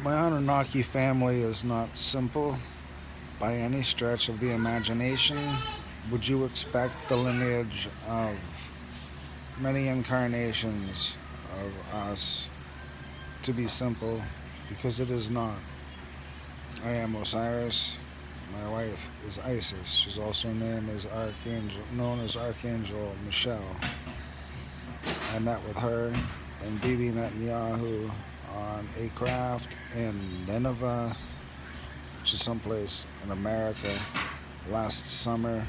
My Annunaki family is not simple by any stretch of the imagination. Would you expect the lineage of many incarnations of us to be simple? Because it is not. I am Osiris. My wife is Isis. She's also known as Archangel Michelle. I met with her and Bibi Netanyahu on a craft in Nineveh, which is someplace in America, last summer.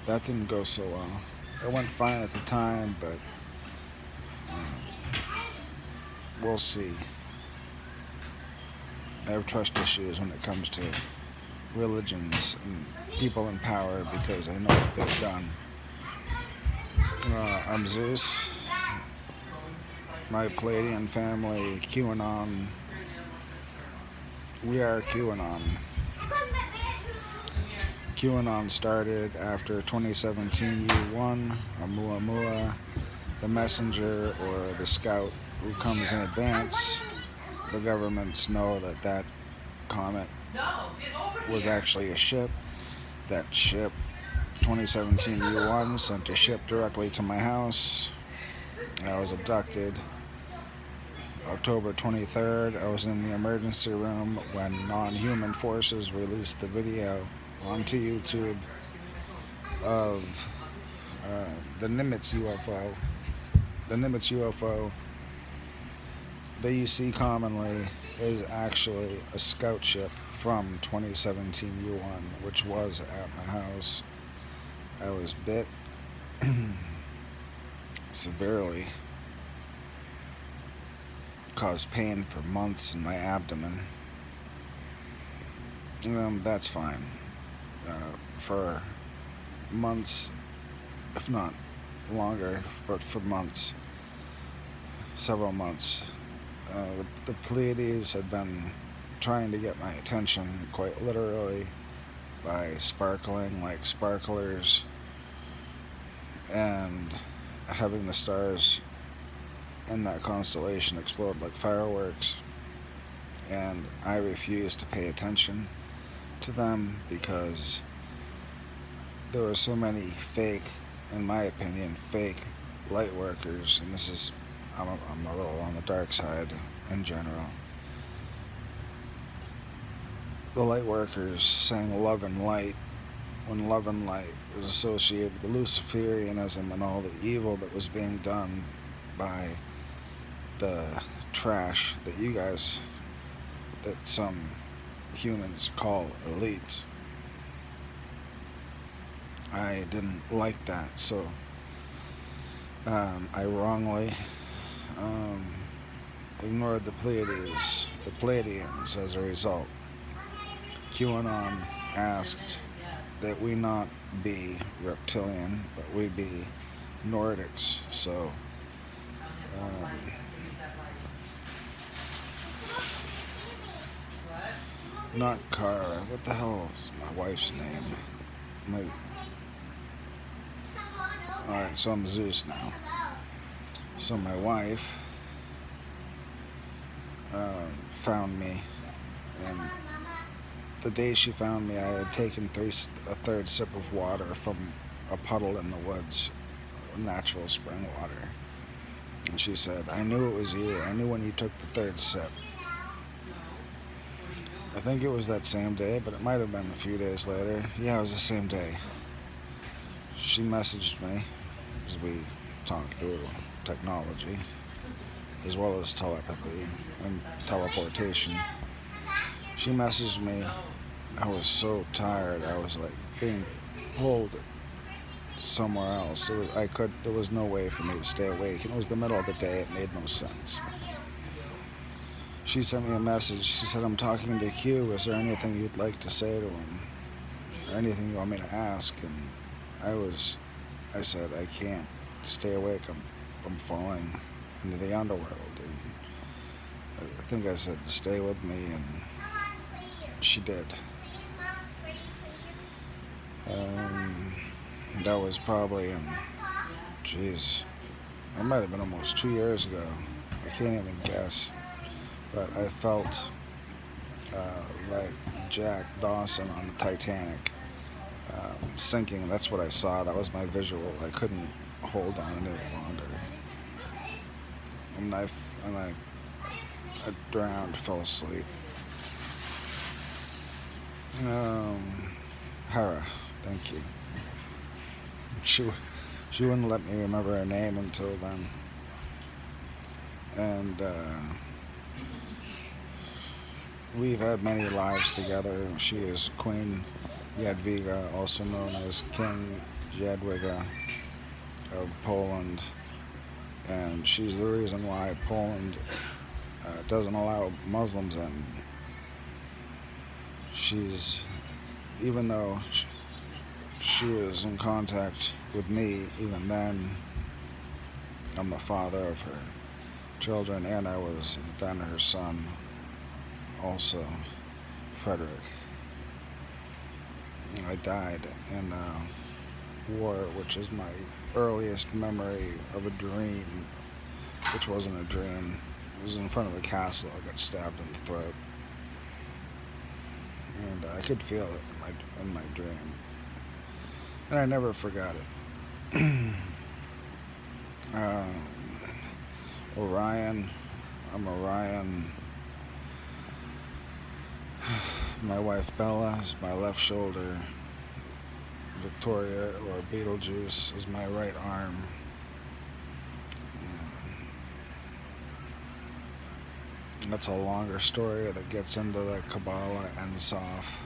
That didn't go so well. It went fine at the time, but we'll see. I have trust issues when it comes to religions and people in power because I know what they've done. I'm Zeus. My Pleiadian family, QAnon. We are QAnon. QAnon started after 2017 U1, Oumuamua, the messenger or the scout who comes in advance. The governments know that that comet was actually a ship. That ship, 2017 U1, sent a ship directly to my house. I was abducted. October 23rd, I was in the emergency room when non-human forces released the video onto YouTube of the Nimitz UFO. The Nimitz UFO that you see commonly is actually a scout ship from 2017 U1, which was at my house. I was bit severely, caused pain for months in my abdomen. That's fine. For months, if not longer, but for months, several months, the Pleiades had been trying to get my attention quite literally by sparkling like sparklers and having the stars in that constellation explode like fireworks, and I refused to pay attention to them because there were so many fake, in my opinion, fake light workers, and this is, I'm a little on the dark side in general. The light workers saying love and light, when love and light was associated with the Luciferianism and all the evil that was being done by the trash that some humans call elites. I didn't like that, so I wrongly ignored the Pleiadians as a result. QAnon asked that we not be reptilian, but we be Nordics, so not Kara. What the hell is my wife's name? Alright, so I'm Zeus now. So my wife found me, and the day she found me, I had taken a third sip of water from a puddle in the woods, natural spring water. And she said, I knew it was you. I knew when you took the third sip. I think it was that same day, but it might have been a few days later. Yeah, it was the same day. She messaged me as we talked through technology, as well as telepathy and teleportation. She messaged me. I was so tired. I was like being pulled somewhere else. There was no way for me to stay awake. And it was the middle of the day. It made no sense. She sent me a message. She said, I'm talking to Q. Is there anything you'd like to say to him? Or anything you want me to ask? And I said, I can't stay awake. I'm falling into the underworld. And I think I said, stay with me, and she did. That was probably that might have been almost 2 years ago. I can't even guess. But I felt like Jack Dawson on the Titanic, sinking. That's what I saw. That was my visual. I couldn't hold on any longer. And I drowned, fell asleep. Hera, thank you. She wouldn't let me remember her name until then. And we've had many lives together. She is Queen Jadwiga, also known as King Jadwiga of Poland. And she's the reason why Poland doesn't allow Muslims in. Even though she was in contact with me, even then, I'm the father of her children, and I was then her son, also, Frederick. I died in a war, which is my earliest memory of a dream, which wasn't a dream. It was in front of a castle. I got stabbed in the throat. And I could feel it in my dream. And I never forgot it. Orion. I'm Orion. My wife Bella is my left shoulder. Victoria, or Beetlejuice, is my right arm. That's a longer story that gets into the Kabbalah and Sof.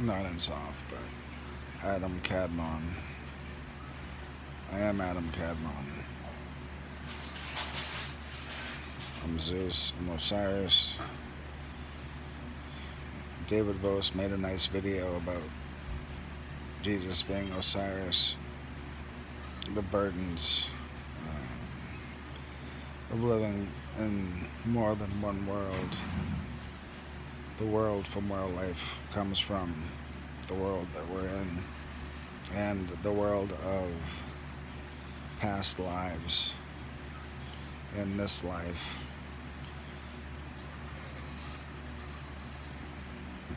Not in Sof, but Adam Kadmon. I am Adam Kadmon. I'm Zeus. I'm Osiris. David Vos made a nice video about Jesus being Osiris. The burdens of living in more than one world. The world from where life comes from, the world that we're in, and the world of past lives in this life,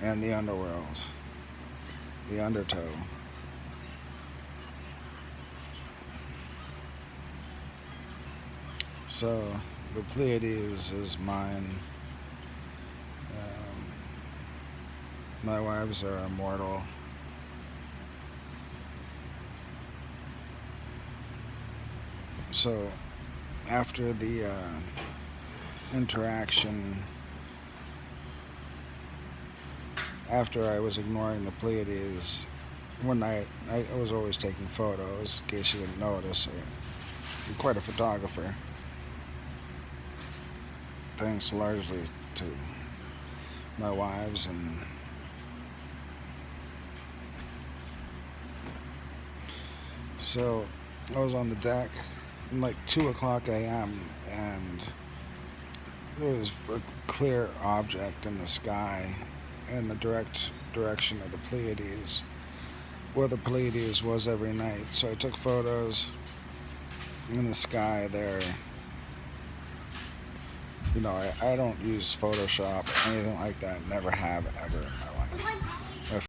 and the underworld, the undertow. So the Pleiades is mine. My wives are immortal. So after the interaction, after I was ignoring the Pleiades, one night I was always taking photos, in case you didn't notice. I'm quite a photographer, thanks largely to my wives. And so I was on the deck, like 2 o'clock a.m., and there was a clear object in the sky in the direct direction of the Pleiades, where the Pleiades was every night. So I took photos in the sky there. You know, I don't use Photoshop or anything like that. Never have ever in my life.